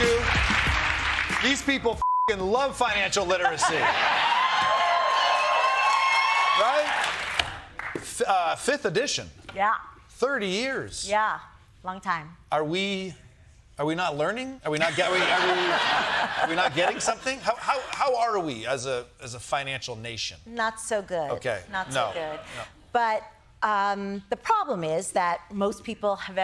you. These people f***ing love financial literacy. Right? Fifth edition. Yeah. 30 years. Yeah. Long time. Are we not learning? Are we not are we not getting something? How are we as a financial nation? Not so good. Okay. Not so good. No. But the problem is that most people have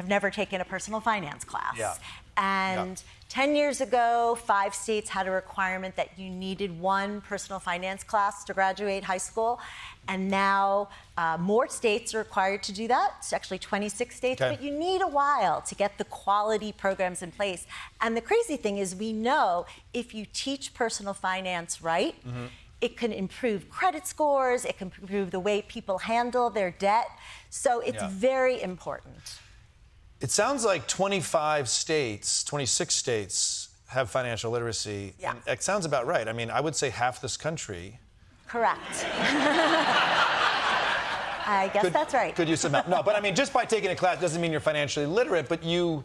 never taken a personal finance class. Yeah. And 10 years ago, 5 states had a requirement that you needed one personal finance class to graduate high school. And now more states are required to do that. It's actually 26 states, okay. But you need a while to get the quality programs in place. And the crazy thing is we know if you teach personal finance right, mm-hmm. It can improve credit scores, it can improve the way people handle their debt. So it's very important. It sounds like 26 states have financial literacy. Yeah. And it sounds about right. I mean, I would say half this country. Correct. I guess that's right. Could use some help. No, but I mean, just by taking a class doesn't mean you're financially literate, but you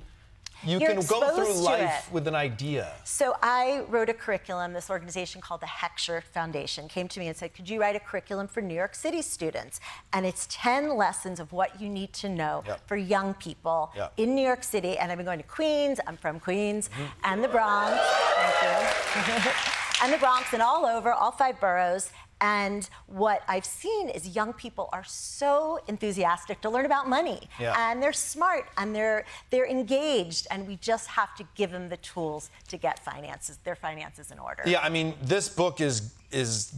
can go through life with an idea. So I wrote a curriculum. This organization called the Heckscher Foundation came to me and said, could you write a curriculum for New York City students? And it's 10 lessons of what you need to know for young people in New York City. And I've been going to Queens. I'm from Queens and the Bronx. Thank you. And the Bronx and all over, all 5 boroughs. And what I've seen is young people are so enthusiastic to learn about money. And they're smart and they're engaged, and we just have to give them the tools to get their finances in order. Yeah, I mean, this book is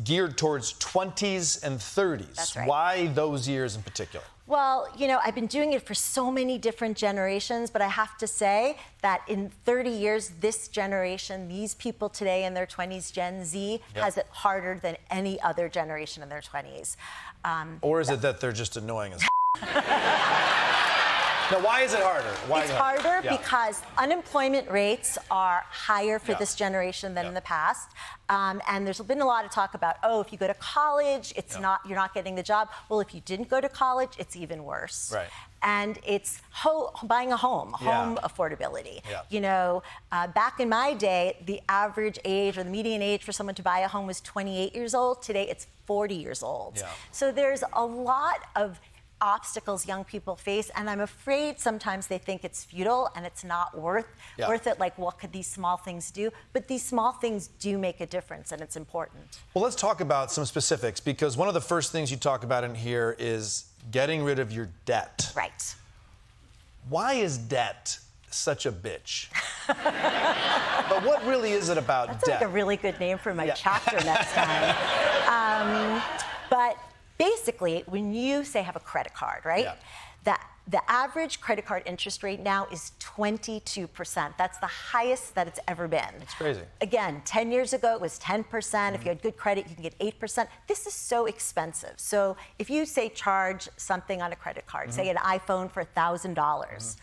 geared towards 20s and 30s. That's right. Why those years in particular? Well, you know, I've been doing it for so many different generations, but I have to say that in 30 years, this generation, these people today in their 20s, Gen Z, has it harder than any other generation in their 20s. Or is it that they're just annoying as Now, why is it harder? It's harder because unemployment rates are higher for this generation than in the past. And there's been a lot of talk about, if you go to college, you're not getting the job. Well, if you didn't go to college, it's even worse. Right. And it's buying a home affordability. You know, back in my day, the average age or the median age for someone to buy a home was 28 years old. Today, it's 40 years old. So there's a lot of obstacles young people face, and I'm afraid sometimes they think it's futile and it's not worth it. Like, what could these small things do? But these small things do make a difference, and it's important. Well, let's talk about some specifics, because one of the first things you talk about in here is getting rid of your debt. Right. Why is debt such a bitch? But what really is it about debt? That's like a really good name for my chapter next time. But basically, when you say have a credit card, right? The average credit card interest rate now is 22%. That's the highest that it's ever been. That's crazy. Again, 10 years ago, it was 10%. If you had good credit, you can get 8%. This is so expensive. So if you say charge something on a credit card, say an iPhone for $1,000,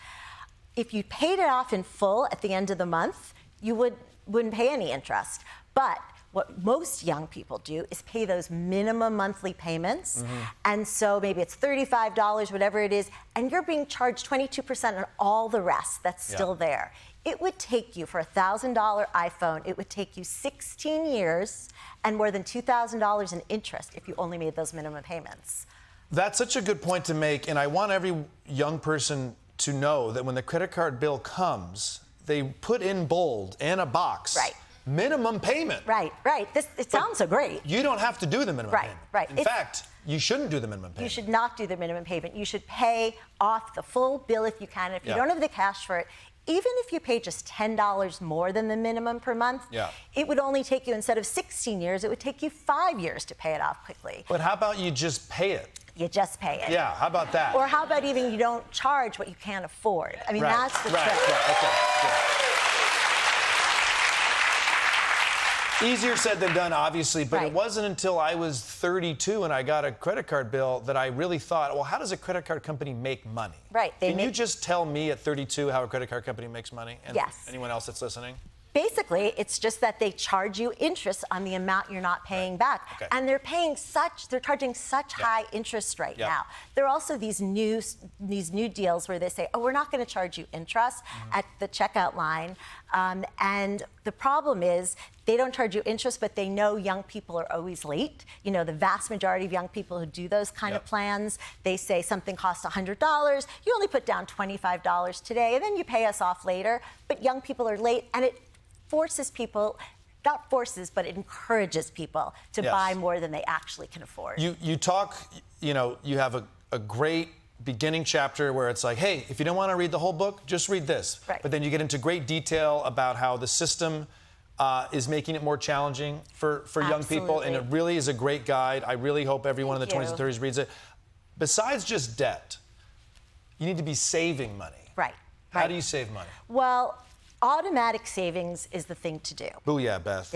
if you paid it off in full at the end of the month, you wouldn't pay any interest. But what most young people do is pay those minimum monthly payments. And so maybe it's $35, whatever it is, and you're being charged 22% on all the rest that's still there. It would take you, for a $1,000 iPhone, it would take you 16 years and more than $2,000 in interest if you only made those minimum payments. That's such a good point to make, and I want every young person to know that when the credit card bill comes, they put in bold and a box. Minimum payment. Right. It sounds so great. You don't have to do the minimum payment. In fact, you shouldn't do the minimum payment. You should not do the minimum payment. You should pay off the full bill if you can. If you don't have the cash for it, even if you pay just $10 more than the minimum per month, it would only take you, instead of 16 years, it would take you 5 years to pay it off quickly. But how about you just pay it? You just pay it. Yeah, how about that? Or how about even you don't charge what you can't afford? I mean, that's the trick. Easier said than done, obviously, but it wasn't until I was 32 and I got a credit card bill that I really thought, well, how does a credit card company make money? Can you just tell me at 32 how a credit card company makes money? And anyone else that's listening? Basically, it's just that they charge you interest on the amount you're not paying back. Okay. And they're charging such high interest right now. There are also these new deals where they say, oh, we're not going to charge you interest at the checkout line. And the problem is they don't charge you interest, but they know young people are always late. You know, the vast majority of young people who do those kind of plans, they say something costs $100, you only put down $25 today, and then you pay us off later. But young people are late, and it forces people, not forces, but it encourages people to buy more than they actually can afford. You talk, you know, you have a great beginning chapter where it's like, hey, if you don't want to read the whole book, just read this. Right. But then you get into great detail about how the system is making it more challenging for young people, and it really is a great guide. I really hope everyone in the 20s and 30s reads it. Besides just debt, you need to be saving money. Right. How do you save money? Well, automatic savings is the thing to do. Booyah, Beth.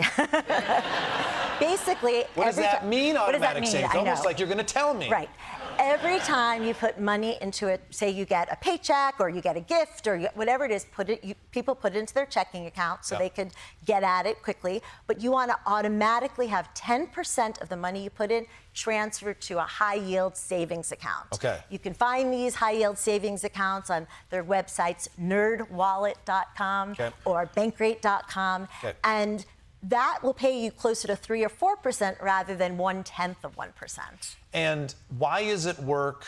Basically, what does that mean, automatic savings? It's almost like you're going to tell me. Right. Every time you put money into it, say you get a paycheck or you get a gift or whatever it is, people put it into their checking account so they could get at it quickly. But you want to automatically have 10% of the money you put in transferred to a high-yield savings account. Okay. You can find these high-yield savings accounts on their websites, nerdwallet.com or bankrate.com. Okay. And that will pay you closer to 3 or 4% rather than 1/10 of 1%. And why does it work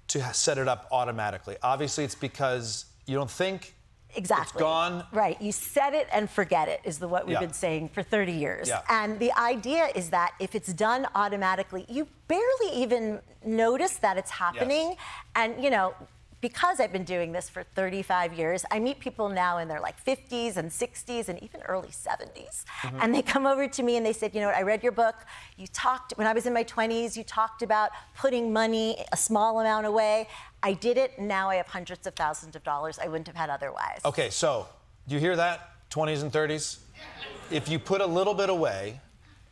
to set it up automatically? Obviously, it's because you don't think exactly. It's gone. Right. You set it and forget it is what we've been saying for 30 years. Yeah. And the idea is that if it's done automatically, you barely even notice that it's happening. Yes. And, you know, because I've been doing this for 35 years, I meet people now in their like 50s and 60s and even early 70s. And they come over to me and they said, you know what, I read your book. You talked, when I was in my 20s, you talked about putting money, a small amount away. I did it, and now I have hundreds of thousands of dollars I wouldn't have had otherwise. Okay, so do you hear that, 20s and 30s? If you put a little bit away,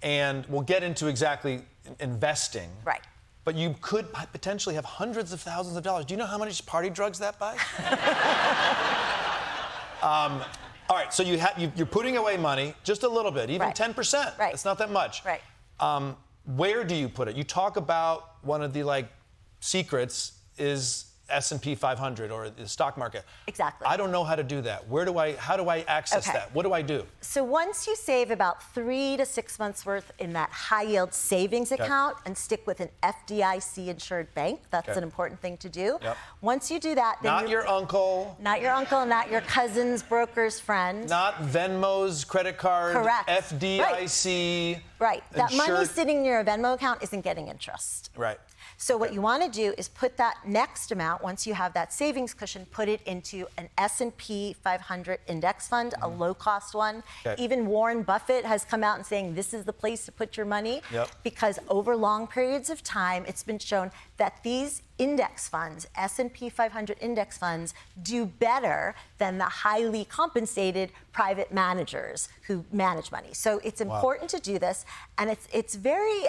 and we'll get into exactly investing. Right. But you could potentially have hundreds of thousands of dollars. Do you know how much party drugs that buys? All right, so you're putting away money, just a little bit, even 10%. Right. It's not that much. Right. Where do you put it? You talk about one of the secrets is S&P 500 or the stock market. Exactly. I don't know how to do that. How do I access that? What do I do? So once you save about 3 to 6 months worth in that high yield savings account and stick with an FDIC insured bank, that's an important thing to do. Yep. Once you do that, then not your uncle. Not your uncle, not your cousin's broker's friend. Not Venmo's credit card. Correct. FDIC. Right. That money sitting in your Venmo account isn't getting interest. Right. So what you want to do is put that next amount, once you have that savings cushion, put it into an S&P 500 index fund, a low-cost one. Okay. Even Warren Buffett has come out and saying this is the place to put your money because over long periods of time, it's been shown that these index funds, S&P 500 index funds, do better than the highly compensated private managers who manage money. So it's important to do this, and it's very...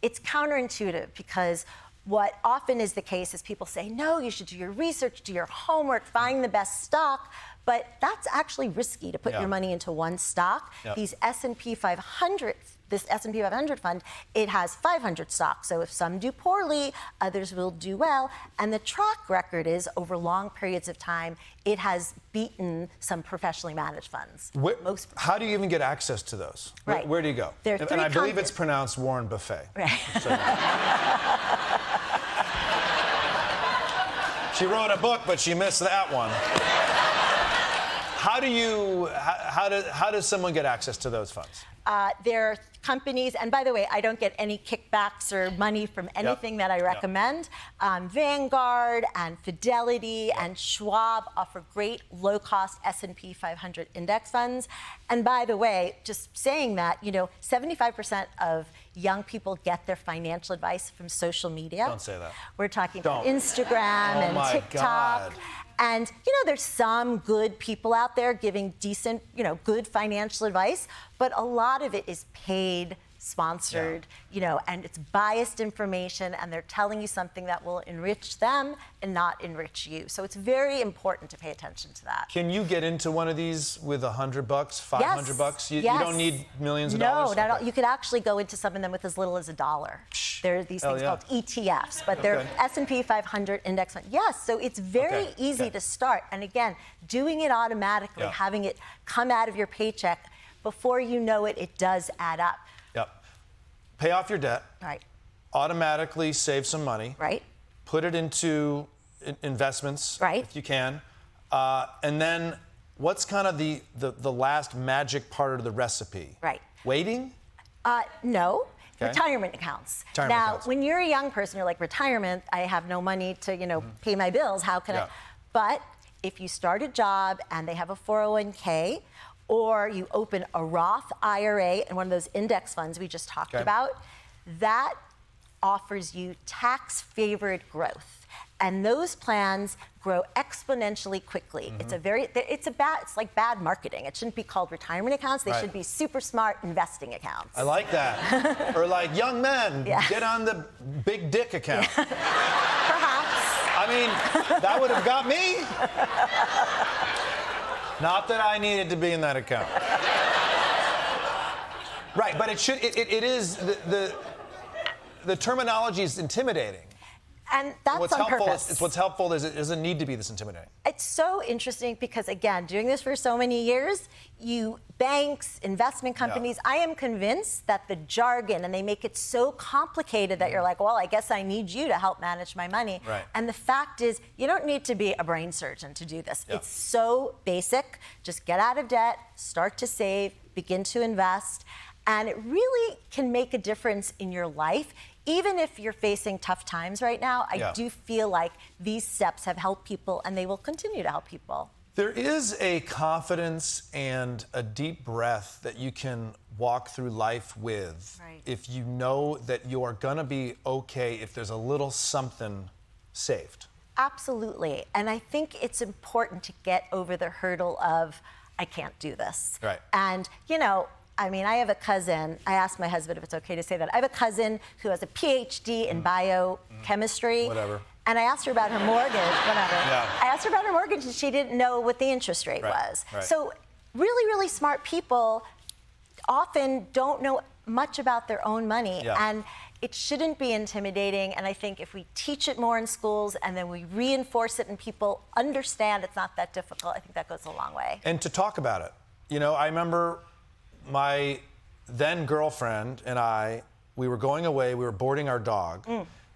it's counterintuitive because what often is the case is people say, no, you should do your research, do your homework, find the best stock. But that's actually risky to put your money into one stock. These S&P 500, this S&P 500 fund, it has 500 stocks. So if some do poorly, others will do well. And the track record is over long periods of time, it has beaten some professionally managed funds. How do you even get access to those? Right. Where do you go? And I believe it's pronounced Warren Buffet. Right. She wrote a book, but she missed that one. How does someone get access to those funds? There are companies, and by the way, I don't get any kickbacks or money from anything that I recommend. Vanguard and Fidelity and Schwab offer great low-cost S&P 500 index funds. And by the way, just saying that, 75% of young people get their financial advice from social media. Don't say that. We're talking about Instagram and TikTok. God. And, there's some good people out there giving decent, good financial advice, but a lot of it is paid sponsored, and it's biased information, and they're telling you something that will enrich them and not enrich you. So it's very important to pay attention to that. Can you get into one of these with $100, $500? You don't need millions of dollars? No, not at all. You could actually go into some of them with as little as $1. There are these things called ETFs, but they're S&P 500 index fund. Yes, so it's very easy to start. And again, doing it automatically, having it come out of your paycheck, before you know it, it does add up. Yep. Pay off your debt. Right. Automatically save some money. Right. Put it into investments, if you can. And then what's kind of the last magic part of the recipe? Right. Waiting? No. Retirement accounts. When you're a young person, you're like, retirement, I have no money to, pay my bills. How can I? But if you start a job and they have a 401k, or you open a Roth IRA and one of those index funds we just talked about, that offers you tax-favored growth. And those plans grow exponentially quickly. It's like bad marketing. It shouldn't be called retirement accounts. They should be super smart investing accounts. I like that. Or like, young men, get on the big dick account. Perhaps. I mean, that would have got me. Not that I needed to be in that account. Right, but it is, the terminology is intimidating. And that's on purpose. What's helpful is it doesn't need to be this intimidating. It's so interesting because, again, doing this for so many years, banks, investment companies, I am convinced that the jargon, and they make it so complicated that you're like, well, I guess I need you to help manage my money. Right. And the fact is, you don't need to be a brain surgeon to do this. It's so basic. Just get out of debt, start to save, begin to invest, and it really can make a difference in your life. Even if you're facing tough times right now, I do feel like these steps have helped people, and they will continue to help people. There is a confidence and a deep breath that you can walk through life with if you know that you are gonna be okay if there's a little something saved. Absolutely. And I think it's important to get over the hurdle of, I can't do this. Right. And, I have a cousin. I asked my husband if it's okay to say that. I have a cousin who has a PhD in biochemistry. Whatever. And I asked her about her mortgage, I asked her about her mortgage, and she didn't know what the interest rate was. Right. So really, really smart people often don't know much about their own money. And it shouldn't be intimidating. And I think if we teach it more in schools and then we reinforce it and people understand it's not that difficult, I think that goes a long way. And to talk about it. I remember my then girlfriend and we were going away, we were boarding our dog,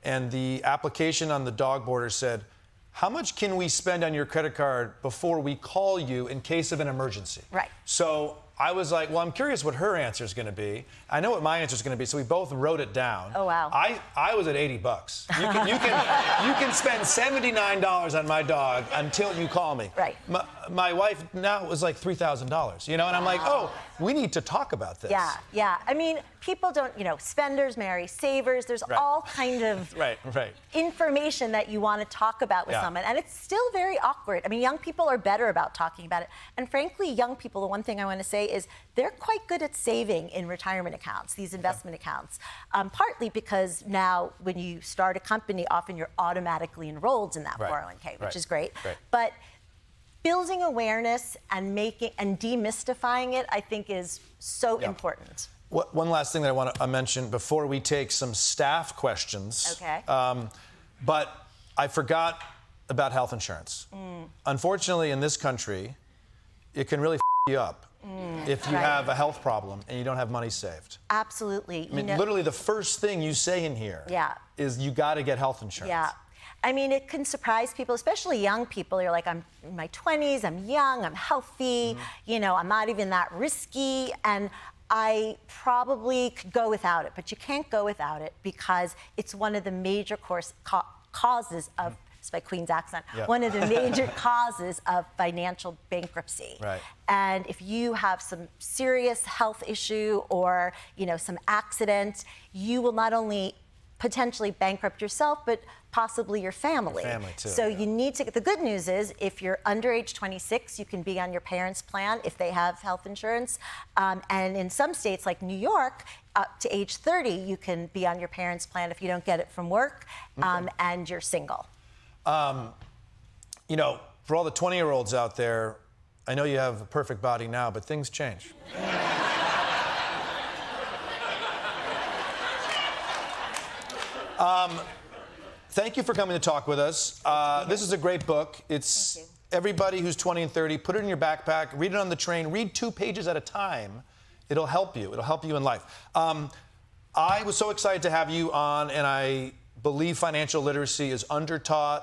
and the application on the dog boarder said, how much can we spend on your credit card before we call you in case of an emergency? Right. So I was like, well, I'm curious what her answer is going to be. I know what my answer is going to be, so we both wrote it down. Oh, wow. I was at $80. You can spend $79 on my dog until you call me. Right. My wife now was like $3,000, and I'm like, oh, we need to talk about this. Yeah. People don't, spenders marry savers. There's all kind of information that you want to talk about with someone. And it's still very awkward. Young people are better about talking about it. And frankly, young people, the one thing I want to say is they're quite good at saving in retirement accounts, these investment accounts. Partly because now when you start a company, often you're automatically enrolled in that 401k, which is great. But building awareness and demystifying it, I think, is so important. One last thing that I want to mention before we take some staff questions. Okay. But I forgot about health insurance. Unfortunately, in this country, it can really you up if you have a health problem and you don't have money saved. Absolutely. Literally the first thing you say in here is you got to get health insurance. Yeah. It can surprise people, especially young people. You're like, I'm in my 20s, I'm young, I'm healthy, I'm not even that risky, and I probably could go without it. But you can't go without it because it's one of the major causes of, it's my Queen's accent, one of the major causes of financial bankruptcy. Right. And if you have some serious health issue or, some accident, you will not only potentially bankrupt yourself, but possibly your family. Your family too. So you need to, the good news is if you're under age 26, you can be on your parents' plan if they have health insurance. And in some states like New York, up to age 30, you can be on your parents' plan if you don't get it from work and you're single. You know, for all the 20-year-olds out there, I know you have a perfect body now, but things change. Thank you for coming to talk with us. This is a great book. It's everybody who's 20 and 30, put it in your backpack, read it on the train, read 2 pages at a time. It'll help you. It'll help you in life. I was so excited to have you on, and I believe financial literacy is undertaught,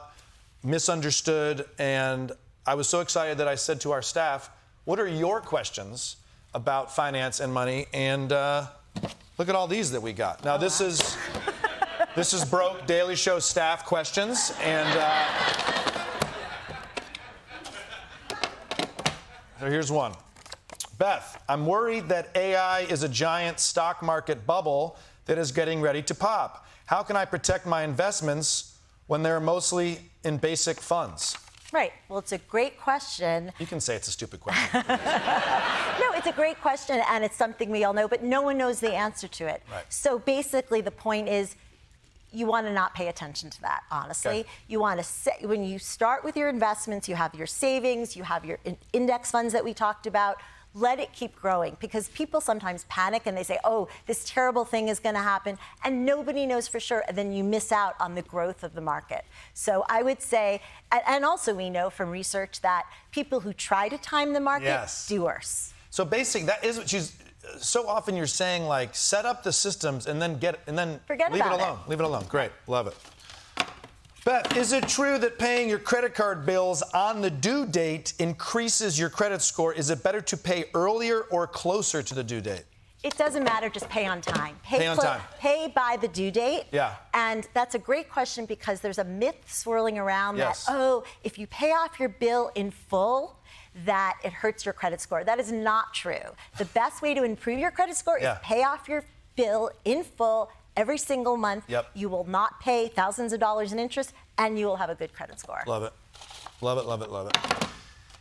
misunderstood, and I was so excited that I said to our staff, what are your questions about finance and money? And look at all these that we got. Now, this is Broke Daily Show staff questions, and so here's one. Beth, I'm worried that AI is a giant stock market bubble that is getting ready to pop. How can I protect my investments when they're mostly in basic funds? Right. Well, it's a great question. You can say it's a stupid question. No, it's a great question, and it's something we all know, but no one knows the answer to it. Right. So basically, the point is, you want to not pay attention to that, honestly. Okay. You want to, when you start with your investments, you have your savings, you have your index funds that we talked about. Let it keep growing, because people sometimes panic and they say, oh, this terrible thing is going to happen, and nobody knows for sure, and then you miss out on the growth of the market. So I would say, and also we know from research that people who try to time the market do worse. So basically, that is what she's. So often you're saying, like, set up the systems and then forget leave it about alone. Leave it alone. Great. Love it. Beth, is it true that paying your credit card bills on the due date increases your credit score? Is it better to pay earlier or closer to the due date? It doesn't matter, just pay on time. Pay on time. Pay by the due date. Yeah. And that's a great question, because there's a myth swirling around that, oh, if you pay off your bill in full, that it hurts your credit score. That is not true. The best way to improve your credit score is pay off your bill in full every single month. You will not pay thousands of dollars in interest, and you will have a good credit score. Love it. Love it, love it, love it.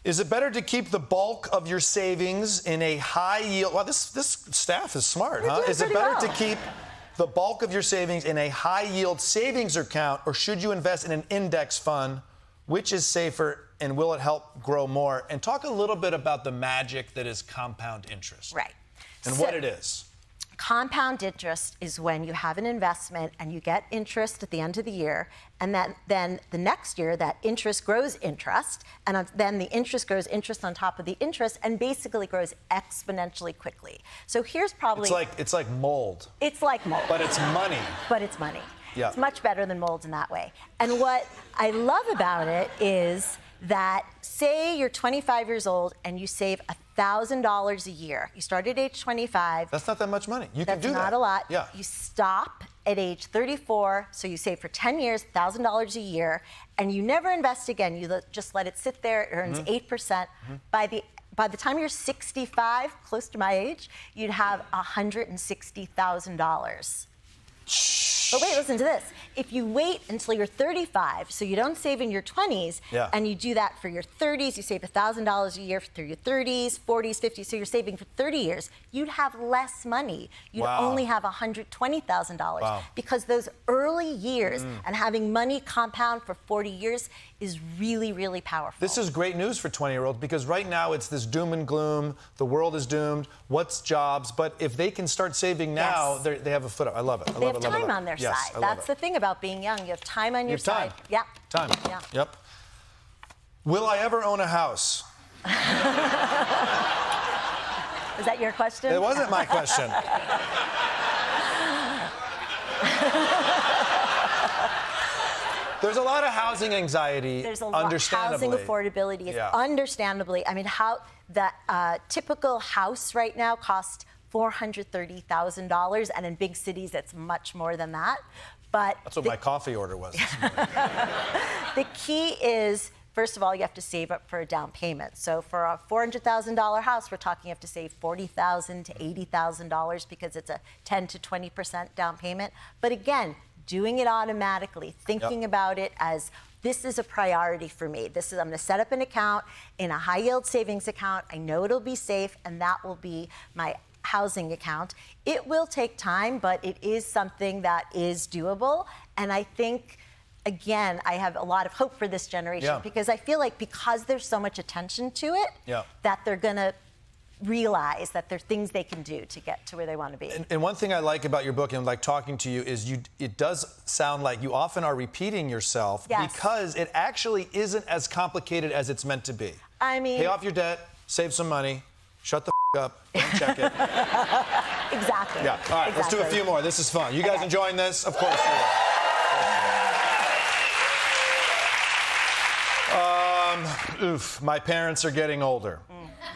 Is it better to keep the bulk of your savings in a high yield? Wow, this staff is smart, huh? Is it better to keep the bulk of your savings in a high yield savings account, or should you invest in an index fund? Which is safer, and will it help grow more? And talk a little bit about the magic that is compound interest. Right. And what it is. Compound interest is when you have an investment and you get interest at the end of the year, and then the next year that interest grows interest, and then the interest grows interest on top of the interest, and basically grows exponentially quickly. So here's probably... It's like mold. It's like mold. But it's money. But it's money. Yeah. It's much better than mold in that way. And what I love about it is that, say you're 25 years old and you save $1,000 a year. You start at age 25. That's not that much money. You can do that. That's not a lot. Yeah. You stop at age 34, so you save for 10 years, $1,000 a year, and you never invest again. You just let it sit there. It earns 8%. By the time you're 65, close to my age, you'd have $160,000. But wait, listen to this. If you wait until you're 35, so you don't save in your 20s, and you do that for your 30s, you save $1,000 a year through your 30s, 40s, 50s, so you're saving for 30 years, you'd have less money. You'd only have $120,000 because those early years and having money compound for 40 years is really, really powerful. This is great news for 20-year-olds, because right now it's this doom and gloom. The world is doomed. What's jobs? But if they can start saving now, they have a foot up. I love it. They have time on their side. That's the thing about being young. You have time on your side. Yeah. Time. Yeah. Yep. Will I ever own a house? Is that your question? It wasn't my question. There's a lot of housing anxiety, There's a lot. understandably. Housing affordability is understandably. I mean, the typical house right now costs $430,000, and in big cities, it's much more than that. But that's what my coffee order was this morning. The key is, first of all, you have to save up for a down payment. So for a $400,000 house, we're talking you have to save $40,000 to $80,000 because it's a 10 to 20% down payment. But again, doing it automatically, thinking about it as this is a priority for me. I'm going to set up an account in a high yield savings account. I know it'll be safe, and that will be my housing account. It will take time, but it is something that is doable. And I think, again, I have a lot of hope for this generation because I feel like because there's so much attention to it, that they're going to realize that there are things they can do to get to where they want to be. And one thing I like about your book and like talking to you is it does sound like you often are repeating yourself because it actually isn't as complicated as it's meant to be. I mean, pay off your debt, save some money, shut the up, don't check it. Exactly. Yeah. All right, let's do a few more. This is fun. You guys enjoying this? Of course you are. My parents are getting older.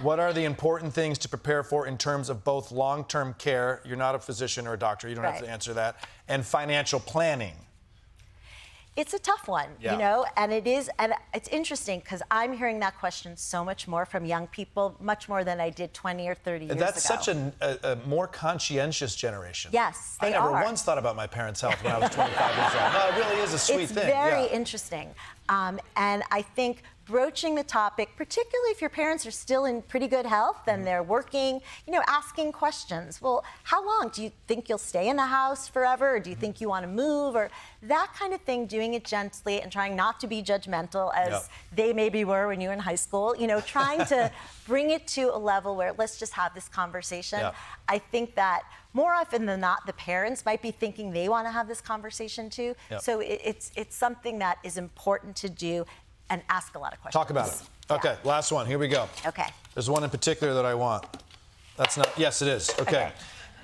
What are the important things to prepare for in terms of both long-term care? You're not a physician or a doctor. You don't have to answer that. And financial planning. It's a tough one, you know, and it's interesting because I'm hearing that question so much more from young people, much more than I did 20 or 30 years ago. That's such a more conscientious generation. Yes, they are. I never once thought about my parents' health when I was 25 years old. No, it really is a sweet thing. It's very interesting. And I think broaching the topic, particularly if your parents are still in pretty good health and they're working, you know, asking questions. Well, how long? Do you think you'll stay in the house forever? Or do you think you want to move? Or that kind of thing, doing it gently and trying not to be judgmental as they maybe were when you were in high school, you know, trying to bring it to a level where let's just have this conversation. I think that more often than not, the parents might be thinking they want to have this conversation too. So it's something that is important to do and ask a lot of questions. Talk about it. Okay, last one. Here we go. Okay. There's one in particular that I want. That's not, yes, it is. Okay.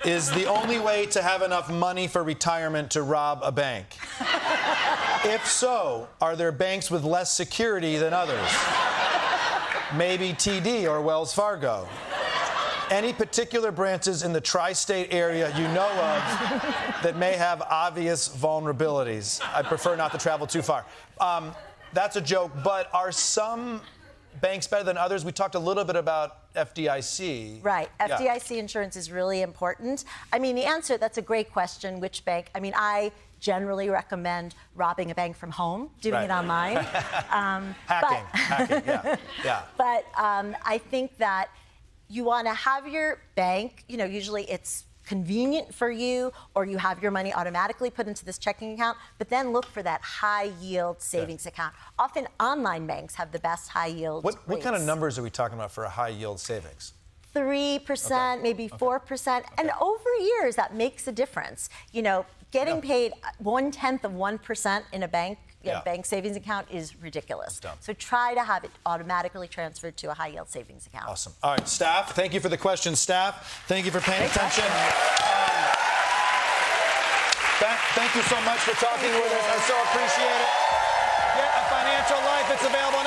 Is the only way to have enough money for retirement to rob a bank? If so, are there banks with less security than others? Maybe TD or Wells Fargo. Any particular branches in the tri-state area you know of that may have obvious vulnerabilities? I prefer not to travel too far. That's a joke, but are some banks better than others? We talked a little bit about FDIC. Right. FDIC insurance is really important. I mean, that's a great question. Which bank? I mean, I generally recommend robbing a bank from home, doing it online. Hacking, yeah. But I think that you want to have your bank, you know, usually it's convenient for you, or you have your money automatically put into this checking account, but then look for that high yield savings account. Often online banks have the best high yield rates. What kind of numbers are we talking about for a high yield savings? 3%, maybe 4%. And over years, that makes a difference. You know, getting paid 1/10 of 1% in a bank, bank savings account is ridiculous. So try to have it automatically transferred to a high yield savings account. Awesome. All right, staff, thank you for the question. Staff, thank you for paying attention. Thank you so much for talking with us. I so appreciate it. Get a financial life. It's available